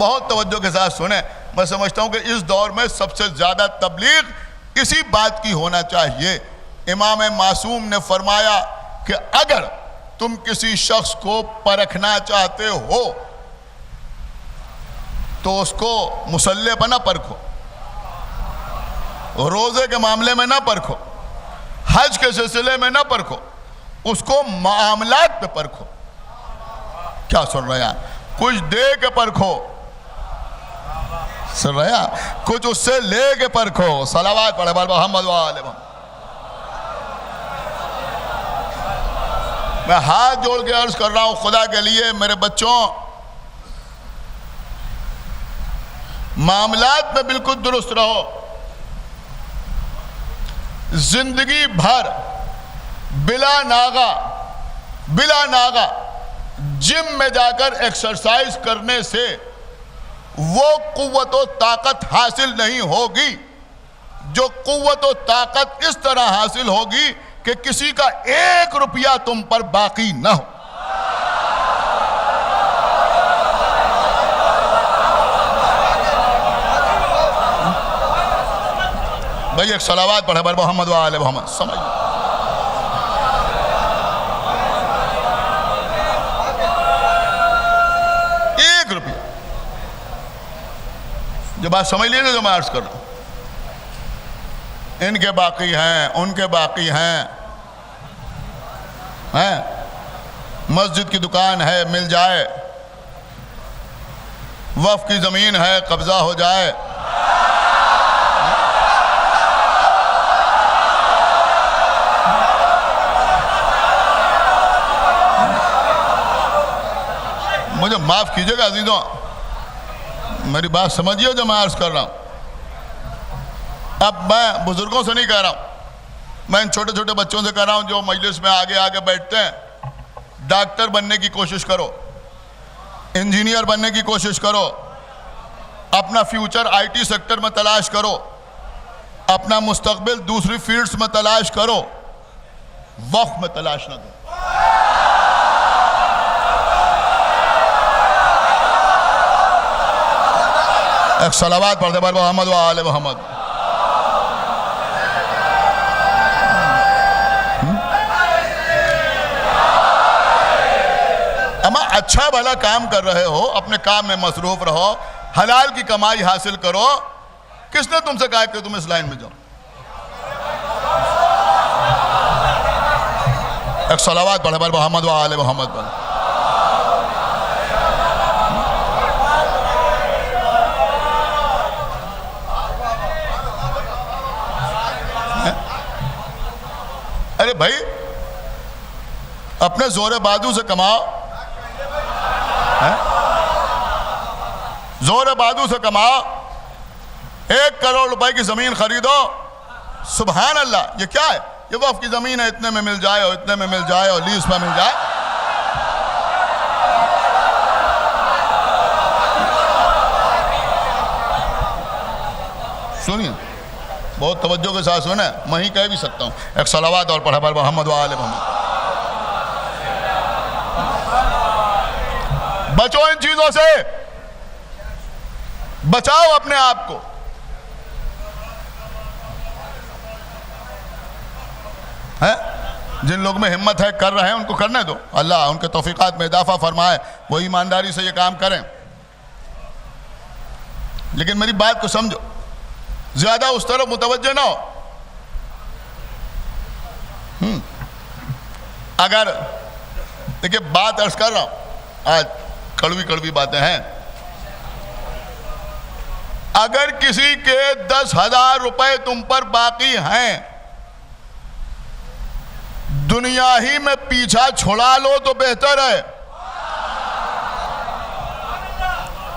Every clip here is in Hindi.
बहुत तवज्जो के साथ सुने। मैं समझता हूं कि इस दौर में सबसे ज्यादा तबलीग इसी बात की होना चाहिए। इमाम मासूम ने फरमाया कि अगर तुम किसी शख्स को परखना चाहते हो तो उसको मुसल्ले पर ना परखो, रोजे के मामले में ना परखो, हज के सिलसिले में ना परखो, उसको मामलात पे परखो। क्या सुन रहे हैं? कुछ दे के परखो, सुन रहे हैं? कुछ उससे ले के परखो। सलावात पढ़े मोहम्मद वाले मोहम्मद। मैं हाथ जोड़ के अर्ज कर रहा हूं खुदा के लिए, मेरे बच्चों, मामलात में बिल्कुल दुरुस्त रहो। जिंदगी भर बिला नागा जिम में जाकर एक्सरसाइज करने से वो कुव्वत और ताकत हासिल नहीं होगी जो कुव्वत और ताकत इस तरह हासिल होगी कि किसी का 1 रुपया तुम पर बाकी न हो। भाई एक सलावात पढ़े बर मोहम्मद वाले मोहम्मद। समझ 1 रुपया, जो बात समझ लीजिए जो मैं अर्ज कर रहा हूं। इनके बाकी हैं, उनके बाकी हैं, मस्जिद की दुकान है मिल जाए, वक्फ की जमीन है कब्जा हो जाए, मुझे माफ कीजिएगा अजीजों, मेरी बात समझिए जो मैं अर्ज कर रहा हूं। अब मैं बुजुर्गों से नहीं कह रहा हूं, मैं इन छोटे छोटे बच्चों से कह रहा हूं जो मजलिस में आगे आगे बैठते हैं। डॉक्टर बनने की कोशिश करो, इंजीनियर बनने की कोशिश करो, अपना फ्यूचर आईटी सेक्टर में तलाश करो, अपना मुस्तकबिल दूसरी फील्ड्स में तलाश करो, वक्फ में तलाश ना दो। एक सलावात पढ़ते बार मोहम्मद व आले मोहम्मद। अमा अच्छा भला काम कर रहे हो, अपने काम में मसरूफ रहो, हलाल की कमाई हासिल करो। किसने तुमसे कहा कि तुम इस लाइन में जाओ? एक सलावात पढ़े बार मोहम्मद व आले मोहम्मद पर। अरे भाई अपने जोरे बाजू से कमाओ, जोरे बाजू से कमाओ। 1 करोड़ रुपए की जमीन खरीदो, सुभान अल्लाह। ये क्या है? ये वक्फ की जमीन है, इतने में मिल जाए और इतने में मिल जाए और लीज में मिल जाए। सुनिए बहुत तवज्जो के साथ सुने, मैं ही कह भी सकता हूँ। एक सलावात और पढ़ा पर मोहम्मद व आले मोहम्मद। बचो इन चीजों से, बचाओ अपने आप को। है जिन लोग में हिम्मत है कर रहे हैं उनको करने दो, अल्लाह उनके तौफीकात में इजाफा फरमाए, वो ईमानदारी से ये काम करें। लेकिन मेरी बात को समझो, ज्यादा उस तरफ मुतवज्जे ना हो। अगर देखिए बात अर्ज कर रहा हूं, आज कड़वी कड़वी बातें हैं। अगर किसी के 10,000 रुपए तुम पर बाकी हैं, दुनिया ही में पीछा छुड़ा लो तो बेहतर है।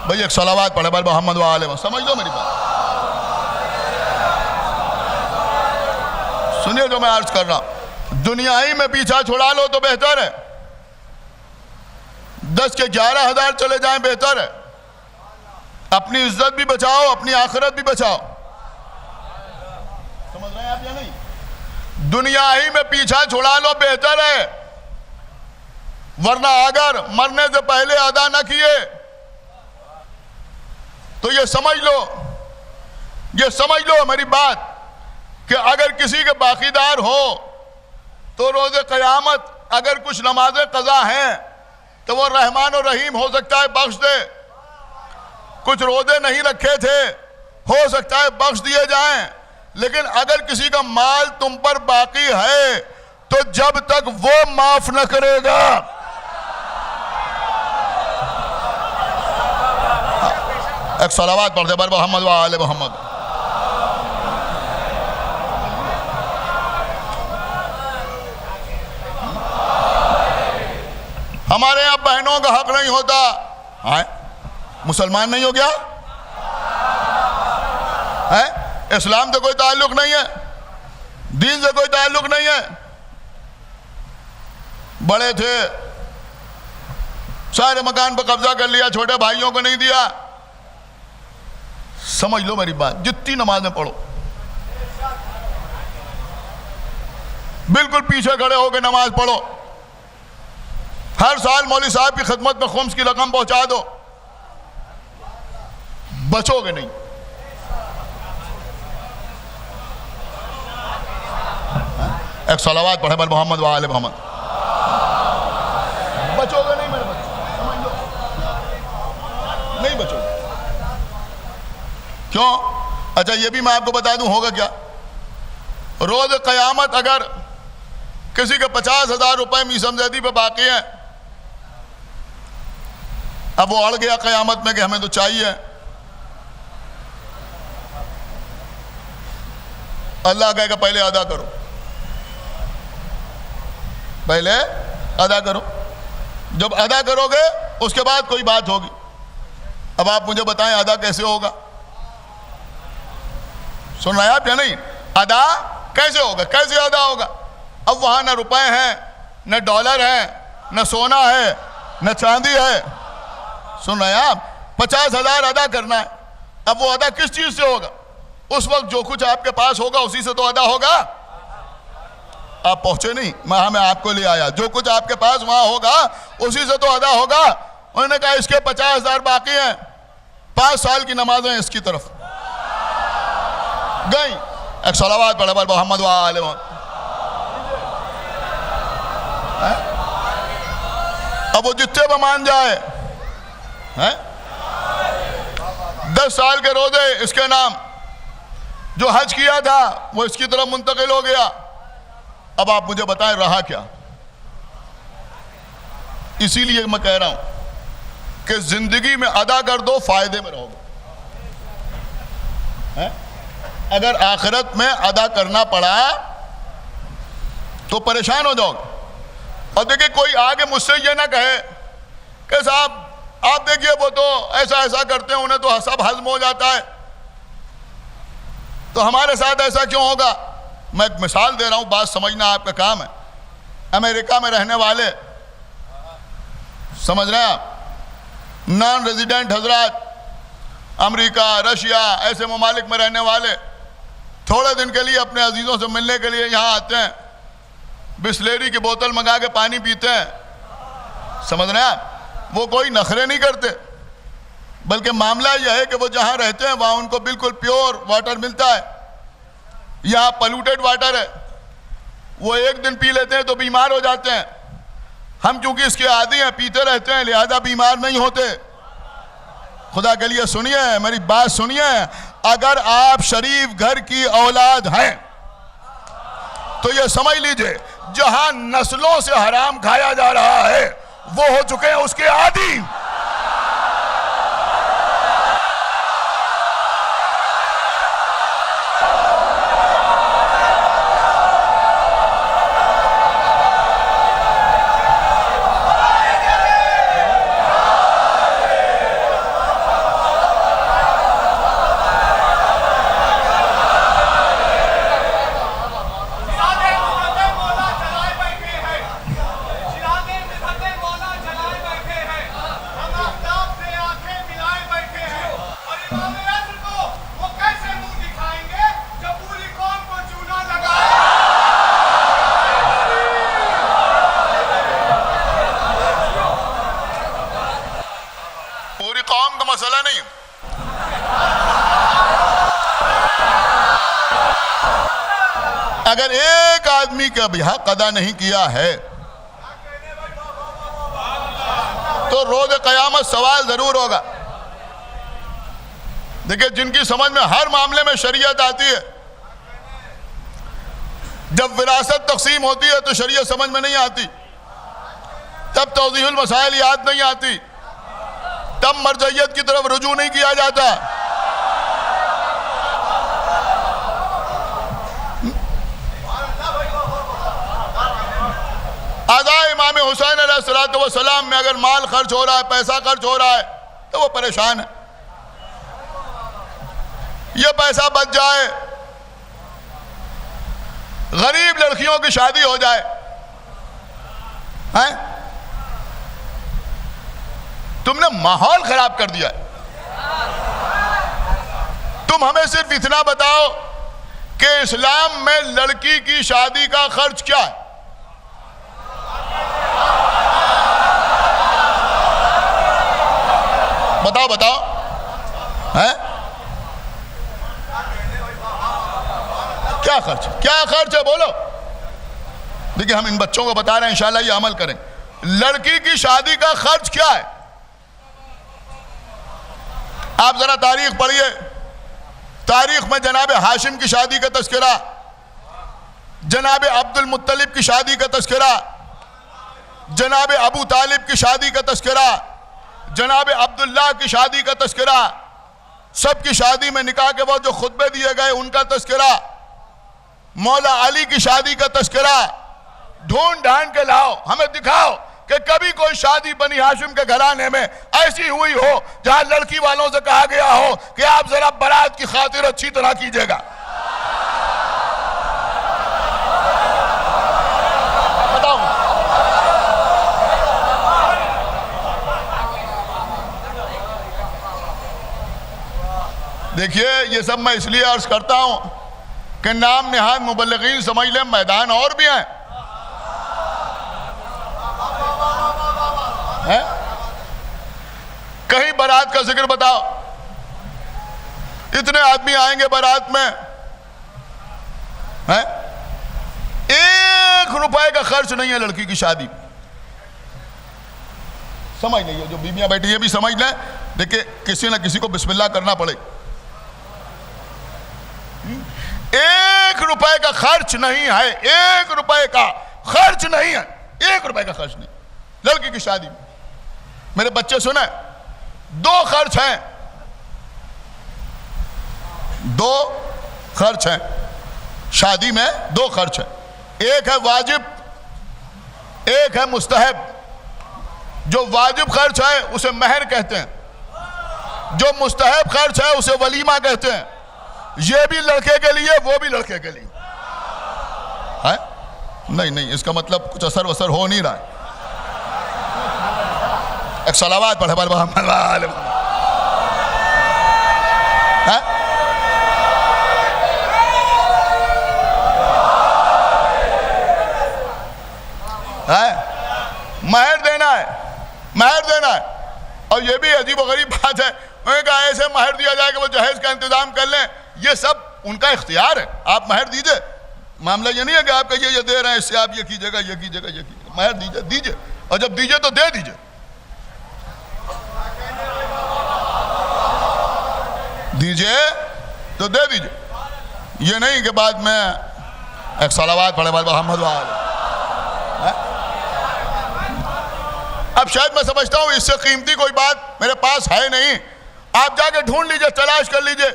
भाई एक सलावात पढ़े बार मोहम्मद व आले। समझ लो मेरी बात, सुनिए जो मैं अर्ज कर रहा हूं। दुनिया ही में पीछा छुड़ा लो तो बेहतर है। 10 के 11,000 चले जाएं बेहतर है। अपनी इज्जत भी बचाओ, अपनी आखिरत भी बचाओ। समझ रहे हैं आप या नहीं? दुनिया ही में पीछा छुड़ा लो बेहतर है, वरना अगर मरने से पहले अदा न किए ये समझ लो मेरी बात कि अगर किसी के बाकीदार हो तो रोज़े क़यामत अगर कुछ नमाजें क़ज़ा हैं तो वो रहमान और रहीम हो सकता है बख्श दे। कुछ रोज़े नहीं रखे थे, हो सकता है बख्श दिए जाएं। लेकिन अगर किसी का माल तुम पर बाकी है तो जब तक वो माफ न करेगा, एक सलावत पढ़ते बर मोहम्मद व आले मोहम्मद। हमारे यहाँ बहनों का हक नहीं होता। हाँ, मुसलमान नहीं हो गया है? इस्लाम से कोई ताल्लुक नहीं है, दीन से कोई ताल्लुक नहीं है। बड़े थे, सारे मकान पर कब्जा कर लिया, छोटे भाइयों को नहीं दिया। समझ लो मेरी बात, जितनी नमाजें पढ़ो बिल्कुल पीछे खड़े होकर नमाज पढ़ो। हर साल मौलवी साहब की खिदमत में खुम्स की रकम पहुंचा दो, बचोगे नहीं। एक सलावत पढ़े बर मोहम्मद व आले मोहम्मद। बचोगे नहीं मेरे बच्चे, समझ लो, नहीं बचोगे। क्यों? अच्छा ये भी मैं आपको बता दूं होगा क्या। रोज़ क़यामत अगर किसी के 50,000 रुपए मीसम ज़ैदी पे बाकी हैं, अब वो अड़ गया क़यामत में कि हमें तो चाहिए, अल्लाह कहेगा पहले अदा करो, पहले अदा करो। जब अदा करोगे उसके बाद कोई बात होगी। अब आप मुझे बताएं अदा कैसे होगा? सुन रहे हैं आप या नहीं? अदा कैसे होगा? कैसे अदा होगा? अब वहां न रुपए हैं, न डॉलर हैं, न सोना है, न चांदी है। सुन रहे हैं आप? 50,000 अदा करना है। अब वो अदा किस चीज से होगा? उस वक्त जो कुछ आपके पास होगा उसी से तो अदा होगा। आप पहुंचे नहीं, मैं आपको ले आया। जो कुछ आपके पास वहां होगा उसी से तो अदा होगा। उन्होंने कहा इसके 50,000 बाकी हैं, 5 साल की नमाजें इसकी तरफ गई। एक सलावत पढ़े बर मोहम्मद व आले मोहम्मद। अब वो जितने पर मान जाए हैं, 10 साल के रोजे इसके नाम, जो हज किया था वो इसकी तरफ मुंतकिल हो गया। अब आप मुझे बताएं रहा क्या? इसीलिए मैं कह रहा हूं कि जिंदगी में अदा कर दो, फायदे में रहोगे। अगर आखिरत में अदा करना पड़ा तो परेशान हो जाओगे। और देखिए कोई आगे मुझसे ये ना कहे कि साहब आप देखिए वो तो ऐसा ऐसा करते हैं, उन्हें तो सब हजम हो जाता है, तो हमारे साथ ऐसा क्यों होगा? मैं एक मिसाल दे रहा हूं, बात समझना आपका काम है। अमेरिका में रहने वाले, समझ रहे हैं आप, नॉन रेजिडेंट हजरात, अमेरिका, रशिया ऐसे ममालिक में रहने वाले थोड़े दिन के लिए अपने अजीज़ों से मिलने के लिए यहाँ आते हैं, बिस्लेरी की बोतल मंगा के पानी पीते हैं। समझ रहे हैं आप? वो कोई नखरे नहीं करते, बल्कि मामला यह है कि वो जहाँ रहते हैं वहाँ उनको बिल्कुल प्योर वाटर मिलता है। यहाँ पॉल्यूटेड वाटर है, वो एक दिन पी लेते हैं तो बीमार हो जाते हैं। हम चूंकि इसके आदी हैं, पीते रहते हैं, लिहाजा बीमार नहीं होते। खुदा के लिए सुनिए, मेरी बात सुनिए, अगर आप शरीफ घर की औलाद हैं तो ये समझ लीजिए जहां नस्लों से हराम खाया जा रहा है वो हो चुके हैं उसके आदी। अगर एक आदमी का भी हक अदा नहीं किया है तो रोज क़यामत सवाल जरूर होगा। देखिए, जिनकी समझ में हर मामले में शरीयत आती है, जब विरासत तकसीम होती है तो शरीयत समझ में नहीं आती, तब तौज़ीहुल मसाइल याद नहीं आती, तब मरजइयत की तरफ रुजू नहीं किया जाता। आज़ा इमाम हुसैन अलैहिस्सलाम में अगर माल खर्च हो रहा है, पैसा खर्च हो रहा है, तो वो परेशान है। ये पैसा बच जाए, गरीब लड़कियों की शादी हो जाए, हैं? तुमने माहौल खराब कर दिया है। तुम हमें सिर्फ इतना बताओ कि इस्लाम में लड़की की शादी का खर्च क्या है? बताओ बताओ, हैं? क्या खर्च, क्या खर्च है, बोलो। देखिए, हम इन बच्चों को बता रहे हैं, इंशाल्लाह ये अमल करें। लड़की की शादी का खर्च क्या है? आप जरा तारीख पढ़िए। तारीख में जनाब हाशिम की शादी का तस्करा, जनाब अब्दुल मुत्तलिब की शादी का तस्करा, जनाब अबू तालिब की शादी का तस्करा, जनाब अब्दुल्लाह की शादी का तस्करा, सबकी शादी में निकाह के बाद जो खुतबे दिए गए उनका तस्करा, मौला अली की शादी का तस्करा। ढूंढ ढांड के लाओ, हमें दिखाओ कि कभी कोई शादी बनी हाशिम के घराने में ऐसी हुई हो जहां लड़की वालों से कहा गया हो कि आप जरा बारात की खातिर अच्छी तरह कीजिएगा। बताओ। देखिए, ये सब मैं इसलिए अर्ज करता हूं कि नाम निहाद मुबल्लिगीन समझ लें, मैदान और भी हैं। कहीं बारात का जिक्र बताओ, इतने आदमी आएंगे बारात में, हैं? 1 रुपए का खर्च नहीं है लड़की की शादी। समझ लीजिए, जो बीबियां बैठी है भी समझ लें। देखिए, किसी ना किसी को बिस्मिल्लाह करना पड़े। 1 रुपए का खर्च नहीं है, 1 रुपए का खर्च नहीं है, 1 रुपए का खर्च नहीं लड़की की शादी में। मेरे बच्चे सुने, 2 खर्च हैं, 2 खर्च हैं शादी में, 2 खर्च हैं। एक है वाजिब, एक है मुस्तहब। जो वाजिब खर्च है उसे महर कहते हैं, जो मुस्तहब खर्च है उसे वलीमा कहते हैं। ये भी लड़के के लिए, वो भी लड़के के लिए है। नहीं नहीं, इसका मतलब कुछ असर वसर हो नहीं रहा है। एक सलावात पढ़े बार महर देना है, महर देना है। और ये भी अजीब व गरीब बात है, उन्होंने कहा ऐसे महर दिया जाए कि वो जहेज का इंतजाम कर लें। ये सब उनका इख्तियार है, आप महर दीजिए। मामला ये नहीं है कि आप कहिए ये दे रहे हैं, इससे आप ये कीजिएगा, ये कीजिएगा, ये कीजिएगा। महर दीजिए, दीजिए, और जब दीजिए तो दे दीजिए। दीजिए तो दे दीजिए। ये नहीं कि बाद में एक सलावात पढ़े बाद मोहम्मद वाले। अब शायद मैं समझता हूं इससे कीमती कोई बात मेरे पास है नहीं। आप जाके ढूंढ लीजिए, तलाश कर लीजिए,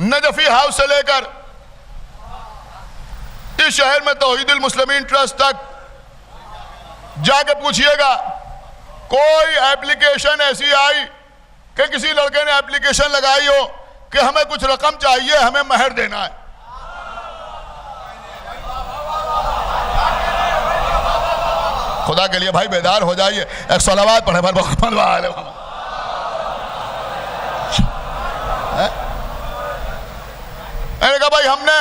नजफी हाउस से लेकर इस शहर में तौहीदुल मुस्लिमीन ट्रस्ट तक जाके पूछिएगा, कोई एप्लीकेशन ऐसी आई कि किसी लड़के ने एप्लीकेशन लगाई हो कि हमें कुछ रकम चाहिए, हमें महर देना है। खुदा के लिए भाई बेदार हो जाइए, एक सलावात पढ़े पर मोहम्मद वाले। मैंने कहा भाई हमने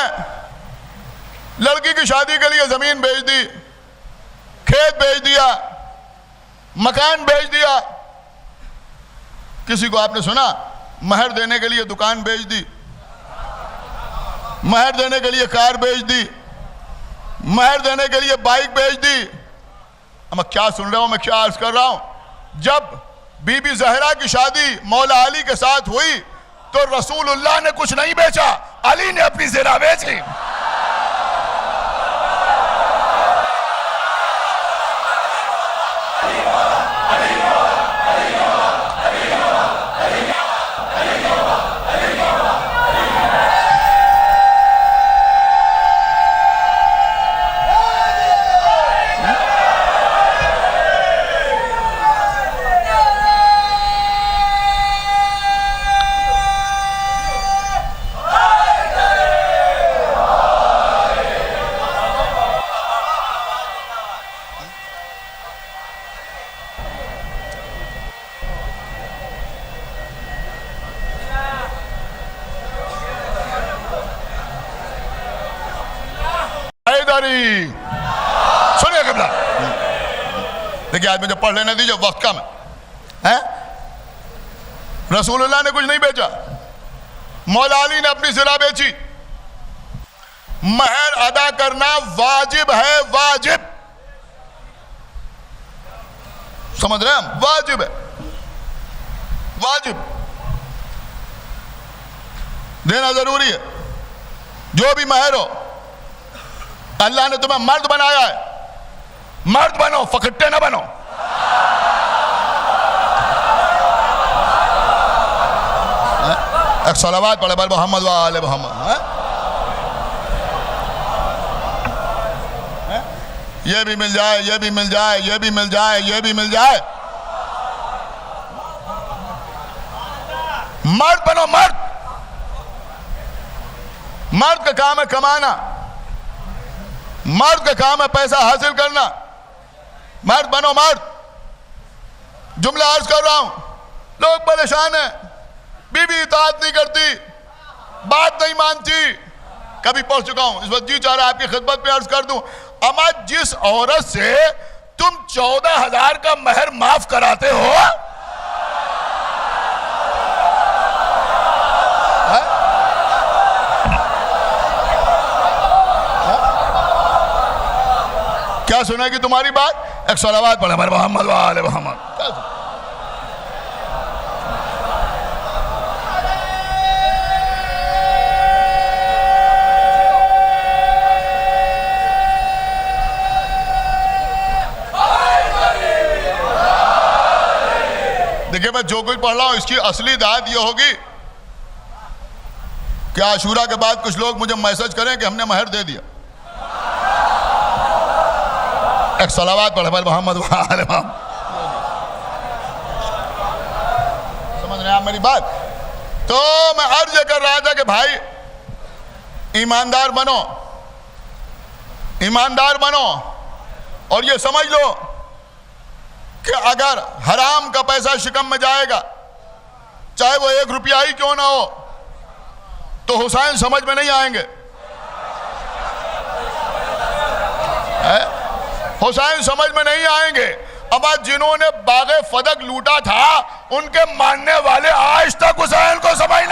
लड़की की शादी के लिए जमीन बेच दी, खेत बेच दिया, मकान बेच दिया। किसी को आपने सुना महर देने के लिए दुकान बेच दी? महर देने के लिए कार बेच दी, महर देने के लिए बाइक बेच दी। अब मैं क्या सुन रहा हूं, मैं क्या अर्ज कर रहा हूं। जब बीबी जहरा की शादी मौला अली के साथ हुई तो रसूलुल्लाह ने कुछ नहीं बेचा, अली ने अपनी ज़रा बेची। सुनिए किबला, देखिए आज मुझे पढ़ लेने दीजिए, वक्त कम है। रसूलुल्लाह ने कुछ नहीं बेचा, मौला अली ने अपनी ज़रा बेची। महर अदा करना वाजिब है, वाजिब, समझ रहे हैं हम? वाजिब है, वाजिब देना जरूरी है। जो भी महर हो, अल्लाह ने तुम्हें मर्द बनाया है, मर्द बनो, फकट्टे ना बनो। एक सलावत पढ़े मोहम्मद वाले मोहम्मद। ये भी मिल जाए, ये भी मिल जाए, ये भी मिल जाए, ये भी मिल जाए। मर्द बनो, मर्द। मर्द का काम है कमाना, मर्द का काम है पैसा हासिल करना। मर्द बनो, मर्द। जुमला अर्ज कर रहा हूं, लोग परेशान हैं, बीवी इताअत नहीं करती, बात नहीं मानती। कभी पढ़ चुका हूं, इस वक्त जी चाह रहा है आपकी खिदमत में अर्ज कर दूं। अमा जिस औरत से तुम 14,000 का महर माफ कराते हो, क्या सुनेगी तुम्हारी बात? एक सलावत पढ़े हमारे मोहम्मद वाले मोहम्मद। देखिए मैं जो कुछ पढ़ रहा हूं इसकी असली दाद ये होगी कि आशूरा के बाद कुछ लोग मुझे मैसेज करें कि हमने महर दे दिया। एक सलावत पढ़े भाई मोहम्मद वाले मोहम्मद। समझ रहे हैं आप मेरी बात? तो मैं अर्ज कर रहा था कि भाई ईमानदार बनो, ईमानदार बनो, और ये समझ लो कि अगर हराम का पैसा शिकम में जाएगा, चाहे वो 1 रुपया ही क्यों ना हो, तो हुसैन समझ में नहीं आएंगे। हुसैन समझ में नहीं आएंगे। अब आज जिन्होंने बागे फदक लूटा था, उनके मानने वाले आज तक हुसैन को समझ